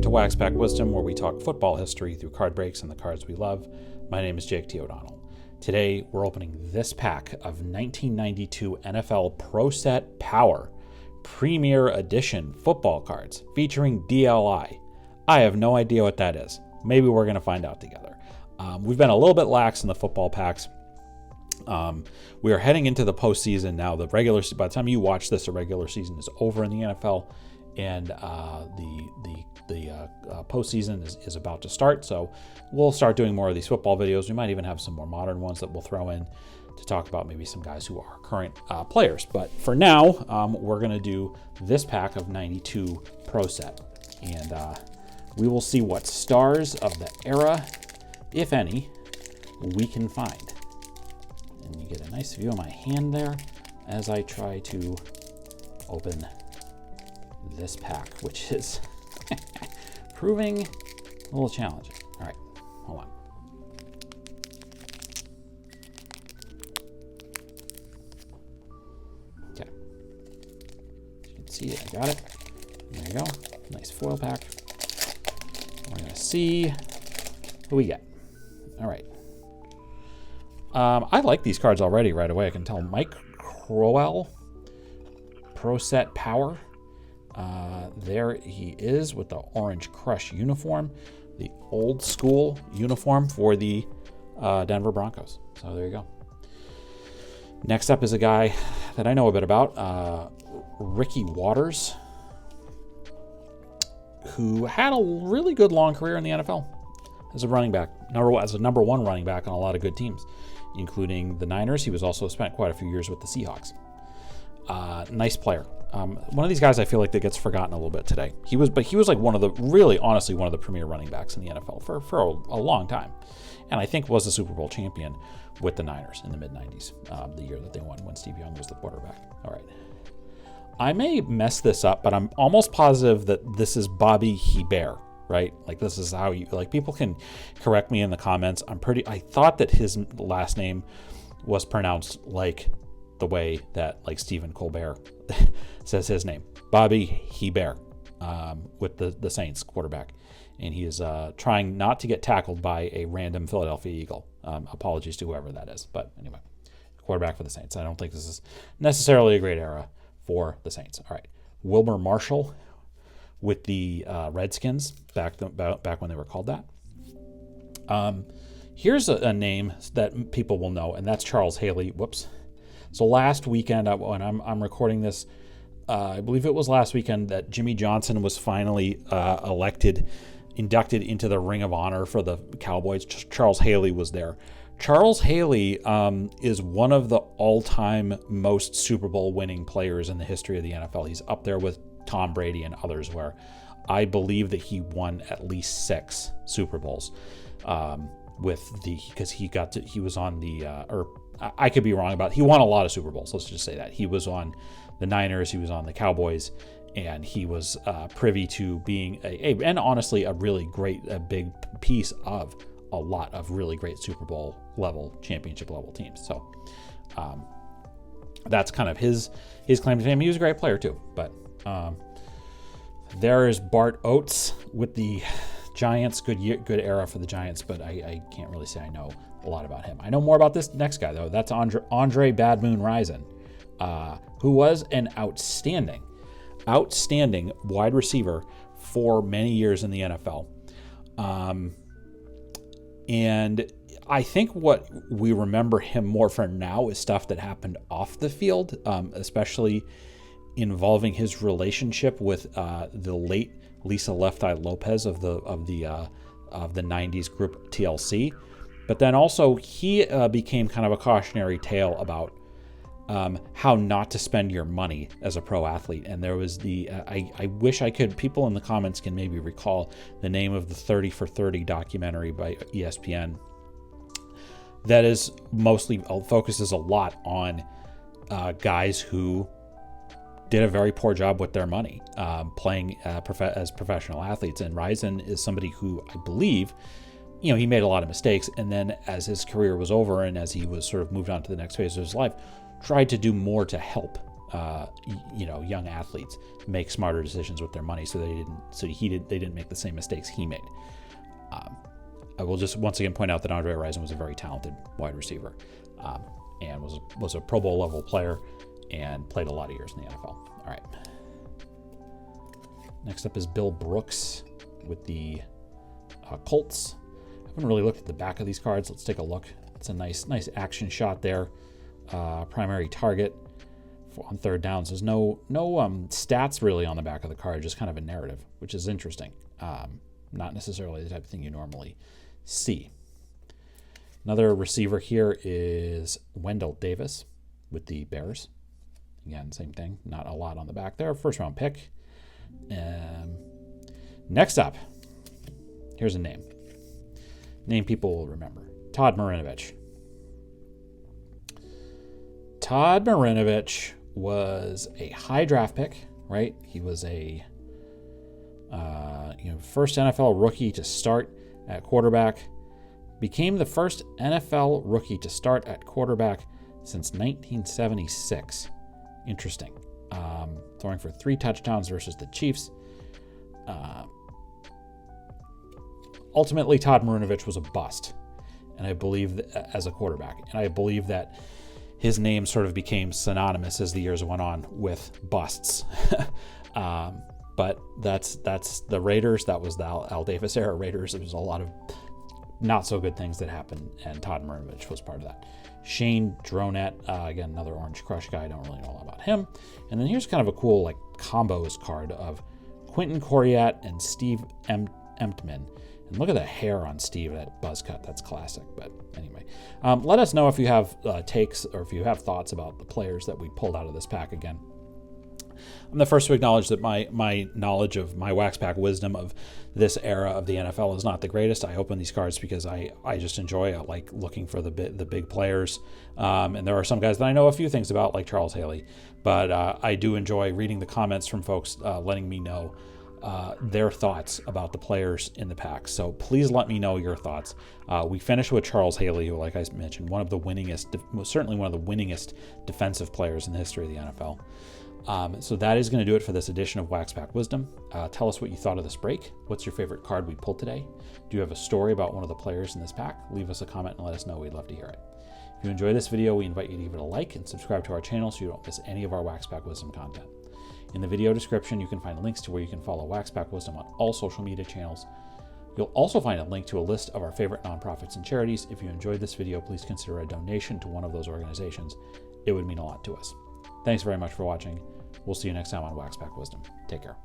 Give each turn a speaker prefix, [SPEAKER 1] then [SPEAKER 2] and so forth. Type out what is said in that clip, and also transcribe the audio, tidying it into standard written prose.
[SPEAKER 1] Welcome to Wax Pack Wisdom, where we talk football history through card breaks and the cards we love. My name is Jake T. O'Donnell. Today, we're opening this pack of 1992 NFL Pro Set Power Premier Edition football cards featuring DLI. I have no idea what that is. Maybe we're going to find out together. We've been a little bit lax in the football packs. We are heading into the postseason now. By the time you watch this, the regular season is over in the NFL, and the postseason is about to start. So we'll start doing more of these football videos. We might even have some more modern ones that we'll throw in to talk about maybe some guys who are current players. But for now, we're going to do this pack of 92 Pro Set, and we will see what stars of the era, if any, we can find. And you get a nice view of my hand there as I try to open this pack, which is proving a little challenging. All right, hold on. Okay. You can see it. I got it. There you go. Nice foil pack. We're going to see who we get. All right. I like these cards already right away. I can tell Mike Crowell, Pro Set Power. There he is with the Orange Crush uniform, the old school uniform for the Denver Broncos. So there you go. Next up is a guy that I know a bit about, Ricky Watters, who had a really good long career in the NFL as a running back, as a number one running back on a lot of good teams, including the Niners. He was also spent quite a few years with the Seahawks. Nice player. One of these guys I feel like that gets forgotten a little bit today. He was like one of the premier running backs in the NFL for a long time, and I think was a Super Bowl champion with the Niners in the mid-90s, the year that they won when Steve Young was the quarterback. All right. I may mess this up, but I'm almost positive that this is Bobby Hebert, right? Like, this is how you, like, people can correct me in the comments. I thought that his last name was pronounced like the way that, like, Stephen Colbert says his name, Bobby Hebert, with the Saints quarterback. And he is trying not to get tackled by a random Philadelphia Eagle. Apologies to whoever that is. But anyway, quarterback for the Saints. I don't think this is necessarily a great era for the Saints. All right. Wilmer Marshall with the Redskins back when they were called that. Here's a name that people will know, and that's Charles Haley. Whoops. So last weekend, when I'm recording this, I believe it was last weekend that Jimmy Johnson was finally inducted into the Ring of Honor for the Cowboys. Charles Haley was there. Charles Haley is one of the all-time most Super Bowl winning players in the history of the NFL. He's up there with Tom Brady and others, where I believe that he won at least 6 Super Bowls because he was on the I could be wrong about it. He won a lot of Super Bowls. Let's just say that he was on the Niners, he was on the Cowboys, and he was privy to being and honestly a really great, a big piece of a lot of really great Super Bowl level, championship level teams. So that's kind of his claim to fame. He was a great player too. But there is Bart Oates with the Giants. Good era for the Giants, but I can't really say I know a lot about him. I know more about this next guy though. That's Andre Bad Moon Rison, who was an outstanding wide receiver for many years in the NFL. And I think what we remember him more for now is stuff that happened off the field, especially involving his relationship with the late Lisa Left Eye Lopez of the 90s group TLC. But then also he became kind of a cautionary tale about how not to spend your money as a pro athlete. And there was I wish I could, people in the comments can maybe recall the name of the 30 for 30 documentary by ESPN that is mostly focuses a lot on guys who did a very poor job with their money playing as professional athletes. And Rison is somebody who I believe, he made a lot of mistakes. And then as his career was over and as he was sort of moved on to the next phase of his life, tried to do more to help young athletes make smarter decisions with their money, so they didn't make the same mistakes he made. I will just once again point out that Andre Rison was a very talented wide receiver, and was a Pro Bowl level player and played a lot of years in the NFL. All right. Next up is Bill Brooks with the Colts. I haven't really looked at the back of these cards. Let's take a look. It's a nice action shot there. Primary target on third downs. There's no stats really on the back of the card, just kind of a narrative, which is interesting. Not necessarily the type of thing you normally see. Another receiver here is Wendell Davis with the Bears. Again, same thing. Not a lot on the back there. First round pick. Next up, here's a name. Name people will remember. Todd Marinovich. Todd Marinovich was a high draft pick, right? He was a first NFL rookie to start at quarterback. Became the first NFL rookie to start at quarterback since 1976. Interesting. Throwing for 3 touchdowns versus the Chiefs. Ultimately, Todd Marinovich was a bust, and I believe as a quarterback, and I believe that his name sort of became synonymous as the years went on with busts. But that's the Raiders. That was the Al Davis era Raiders. There was a lot of not so good things that happened, and Todd Marinovich was part of that. Shane Dronette, again, another Orange Crush guy. I don't really know a lot about him. And then here's kind of a cool combos card of Quentin Coriat and Steve Emptman. And look at the hair on Steve, that buzz cut. That's classic. But anyway, let us know if you have takes or if you have thoughts about the players that we pulled out of this pack again. I'm the first to acknowledge that my knowledge of my wax pack wisdom of this era of the NFL is not the greatest. I open these cards because I just enjoy it. I like looking for the big players. And there are some guys that I know a few things about, like Charles Haley. But I do enjoy reading the comments from folks letting me know their thoughts about the players in the pack. So please let me know your thoughts. We finished with Charles Haley, who, like I mentioned, certainly one of the winningest defensive players in the history of the NFL. So that is going to do it for this edition of Wax Pack Wisdom. Tell us what you thought of this break. What's your favorite card we pulled today? Do you have a story about one of the players in this pack? Leave us a comment and let us know. We'd love to hear it. If you enjoy this video, we invite you to give it a like and subscribe to our channel so you don't miss any of our Wax Pack Wisdom content. In the video description, you can find links to where you can follow Wax Pack Wisdom on all social media channels. You'll also find a link to a list of our favorite nonprofits and charities. If you enjoyed this video, please consider a donation to one of those organizations. It would mean a lot to us. Thanks very much for watching. We'll see you next time on Wax Pack Wisdom. Take care.